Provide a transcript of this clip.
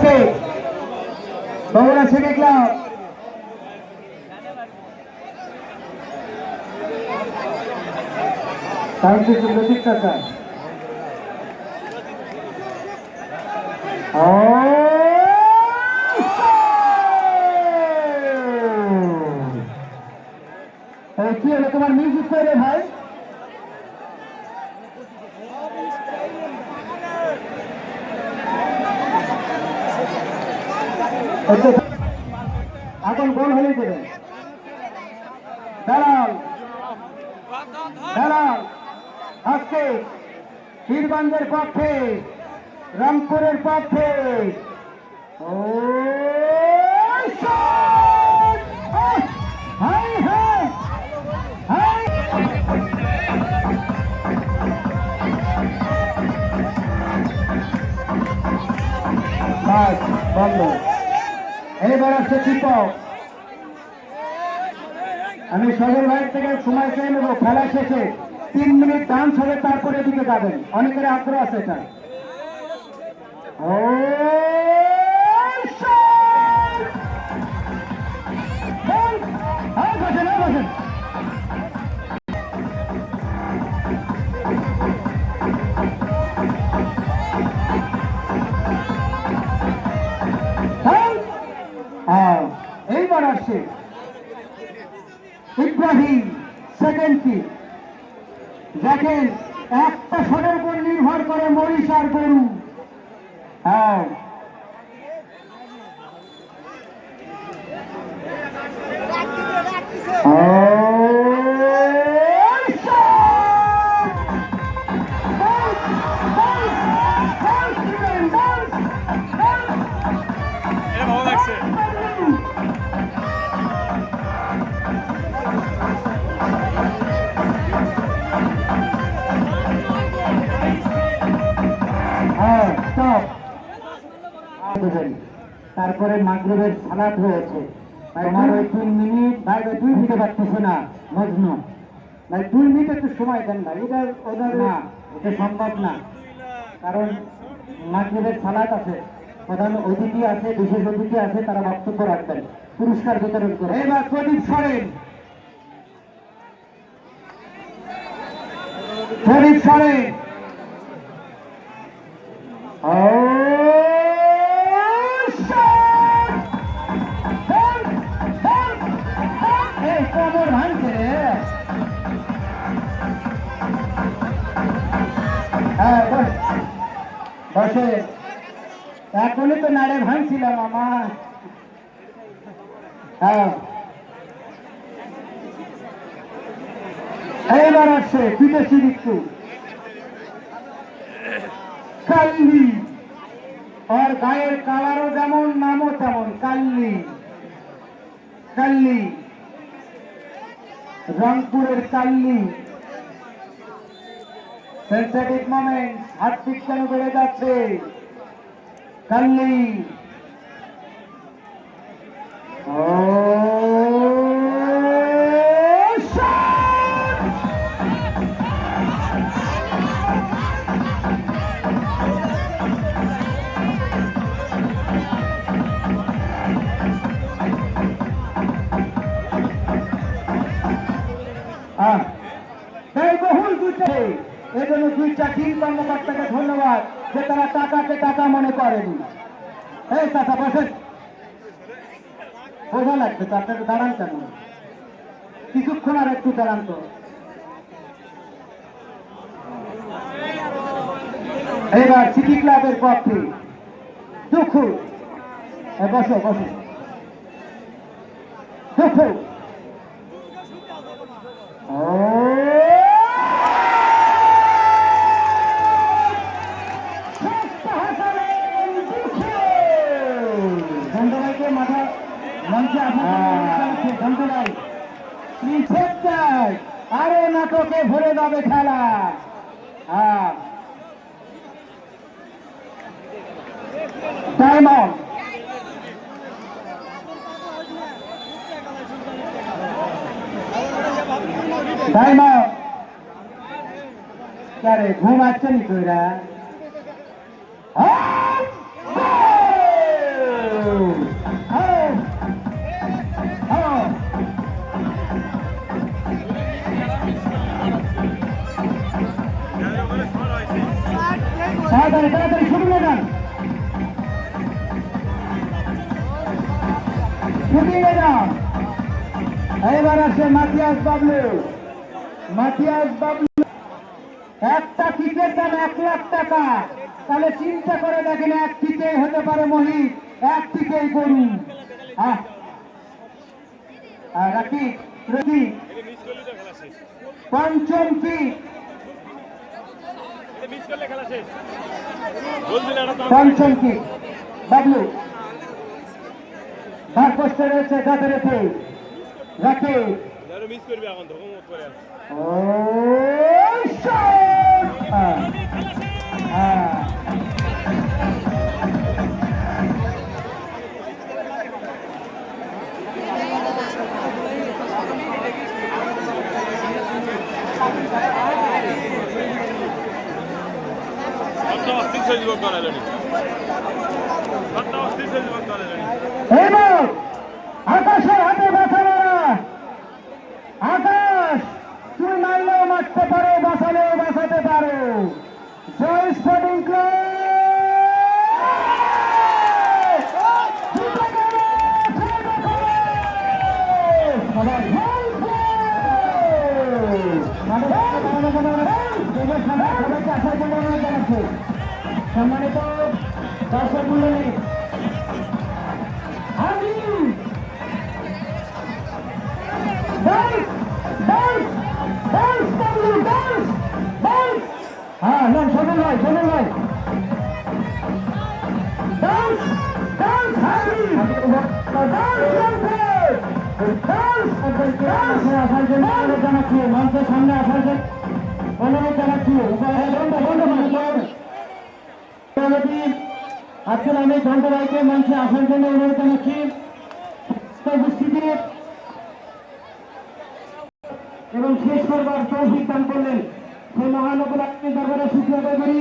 আজকে Bogura city club লতিক কাকা কি হলো তোমার মিউজিক করে ভাই? এখন গোল হলেই দেবেন। দালাল দালাল আজকে পীরগঞ্জের পক্ষে, রংপুরের পক্ষে বন্ধ। এইবার আসছে দীপক। আমি সজল ভাইয়ের থেকে সময় চেয়ে নেব। খেলা শেষে 3 মিনিট ডান্স হবে, তারপরে দিকে যাবেন। অনেকের আগ্রহ আছে এটা। এইবার আসছে ইব্রাহিম সেকেন্ড কি। দেখেন একটা শটের উপর নির্ভর করে মহিষ আর গরু। হ্যাঁ তারপরে মাগরিবের সালাত হয়েছে। তোমার ওই 3 মিনিট ভাই 2 দিতে পারতেছে না মজনু ভাই। 2 মিনিট একটু সময় দেন ভাই। এটা ওদের না, এটা সম্ভব না, কারণ মাগরিবের সালাত আছে, প্রধান অতিথি আছে, বিশেষ অতিথি আছে, তারা বক্তব্য রাখবেন, পুরস্কার বিতরণ করে। এবার প্রদীপ সরেন, প্রদীপ সরেন। বসে এখনই তো নাড়ে ভাঙছিলাম আমার। হ্যাঁ এবার আসছে বিদেশি ঋতু কাল্লি। আর গায়ের কালারও যেমন, নামও তেমন, কাল্লি। কাল্লি রংপুরের কাল্লি। সেন্সিটিভ মোমেন্ট, হার্টবিট কেন বেড়ে যাচ্ছে? কাল্লি বহুল দুইটা। এজন্য 2টা টিম কর্মকর্তাকে ধন্যবাদ যে তারা টাকাকে টাকা মনে করেনি। এই চাচা বসেন, বোঝা লাগবে তো, আপনাকে দাঁড়ান কেন? কিছুক্ষণ আর একটু দাঁড়ান তো। এবার সিটি ক্লাবের পক্ষে দুঃখু। বসো বসো দুঃখু। আরে নাটকে ভরে যাবে খেলা। ডায়মন্ড ডায়মন্ড কে ঘুম আসছে নি তোরা? শুকিয়ে যা। এবার আসে মাতিয়াস বাবলু। মাতিয়াস বাবলু একটা কিকের দাম 1 লাখ টাকা। তাহলে চিন্তা করে দেখেন, এক কিকেই হতে পারে মহিষ, এক কিকেই গরু। রাখি রাখি পঞ্চম কিক, পঞ্চম কিক বাবলু ভার পোস্টে রয়েছে, যাতে রেখে রাখি মিস করবি এখন তো করে ও শট। এবার আকাশের হাতে বাঁচা মারা। আকাশ, তুই মারলেও মারতে পারো, বাঁচালেও বাঁচাতে পারো। জয় স্পোর্টিং ক্লাব। সম্মানিত দর্শক মণ্ডলী, হ্যাঁ নাম শোনেন ভাই, শোনেন ভাই, জানাচ্ছি মঞ্চের সামনে আসার জন্য অনুরোধ জানাচ্ছি। আজকের আমি ঘন্টা ভাইকে মঞ্চে আসার জন্য অনুরোধ জানাচ্ছি। উপস্থিতি এবং শেষ করবার তৌফিক দান করলেন সেই মহানগর দরবারে শুকরিয়া আদায় করি।